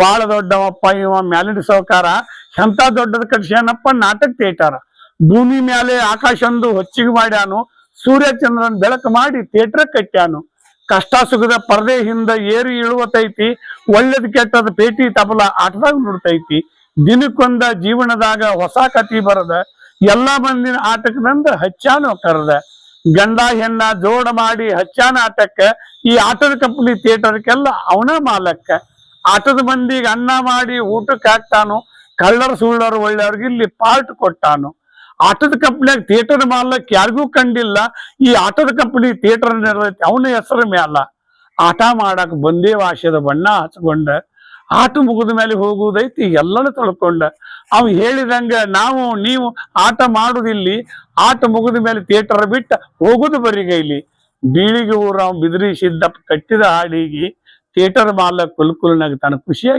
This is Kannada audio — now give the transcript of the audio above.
ಬಾಳ ದೊಡ್ಡವಪ್ಪ ಇವ ಮ್ಯಾಲಿನ ಸಾವುಕಾರ ಎಂತ ದೊಡ್ಡದ ಕಟ್ಸ್ಯಾನಪ್ಪ ನಾಟಕ ಥಿಯೇಟರ್. ಭೂಮಿ ಮ್ಯಾಲೆ ಆಕಾಶಂದು ಹೊಚ್ಚಿಗೆ ಮಾಡ್ಯಾನು, ಸೂರ್ಯ ಚಂದ್ರನ್ ಬೆಳಕು ಮಾಡಿ ಥಿಯೇಟರ್ ಕಟ್ಟ್ಯಾನು. ಕಷ್ಟ ಸುಖದ ಪರದೆ ಹಿಂದ ಏರಿ ಇಳುವತೈತಿ, ಒಳ್ಳೇದ್ ಕೆಟ್ಟದ ಪೇಟಿ ತಬಲ ಆಟದಾಗ ನುಡ್ತೈತಿ. ದಿನಕ್ಕೊಂದ ಜೀವನದಾಗ ಹೊಸ ಕತಿ ಬರದ, ಎಲ್ಲಾ ಮಂದಿನ ಆಟಕ್ಕದಂದ ಹಚ್ಚಾನು ಕರೆದ. ಗಂಡ ಹೆಣ್ಣ ಜೋಡ ಮಾಡಿ ಹಚ್ಚಾನ ಆಟಕ್ಕ, ಈ ಆಟದ ಕಂಪನಿ ಥಿಯೇಟರ್ಗೆಲ್ಲ ಅವನ ಮಾಲಕ್ಕ. ಆಟದ ಮಂದಿಗೆ ಅನ್ನ ಮಾಡಿ ಊಟಕ್ಕೆ ಹಾಕ್ತಾನು, ಕಳ್ಳರ್ ಸುಳ್ಳರು ಒಳ್ಳೆಯವ್ರಿಗೆ ಇಲ್ಲಿ ಪಾರ್ಟ್ ಕೊಟ್ಟಾನು. ಆಟದ ಕಂಪನಿಯಾಗ ಥಿಯೇಟರ್ ಮಾಲಕ್ ಯಾರಿಗೂ ಕಂಡಿಲ್ಲ, ಈ ಆಟದ ಕಂಪನಿ ಥಿಯೇಟರ್ ನಿರ್ವಹಿಸಿ ಅವನ ಹೆಸರು ಮ್ಯಾಲ. ಆಟ ಮಾಡಕ್ ಬಂದೇ ವಾಸ್ಯದ ಬಣ್ಣ ಹಚ್ಕೊಂಡ, ಆಟ ಮುಗಿದ ಮೇಲೆ ಹೋಗುವುದೈತಿ ಎಲ್ಲನೂ ತಿಳ್ಕೊಂಡ. ಅವ್ ಹೇಳಿದಂಗ ನಾವು ನೀವು ಆಟ ಮಾಡುದಿಲ್ಲಿ, ಆಟ ಮುಗಿದ ಮೇಲೆ ಥಿಯೇಟರ್ ಬಿಟ್ಟ ಹೋಗುದು ಬರಿಗೈಲಿ. ಬೀಳಿಗೆ ಊರ ಬಿದಿರಿ ಸಿದ್ದಪ್ಪ ಕಟ್ಟಿದ ಹಾಡಿಗೆ ಥಿಯೇಟರ್ ಮಾಲಕ್ ಕುಲ್ಕುಲ್ನಾಗ ತಾನು ಖುಷಿಯಾಗಿ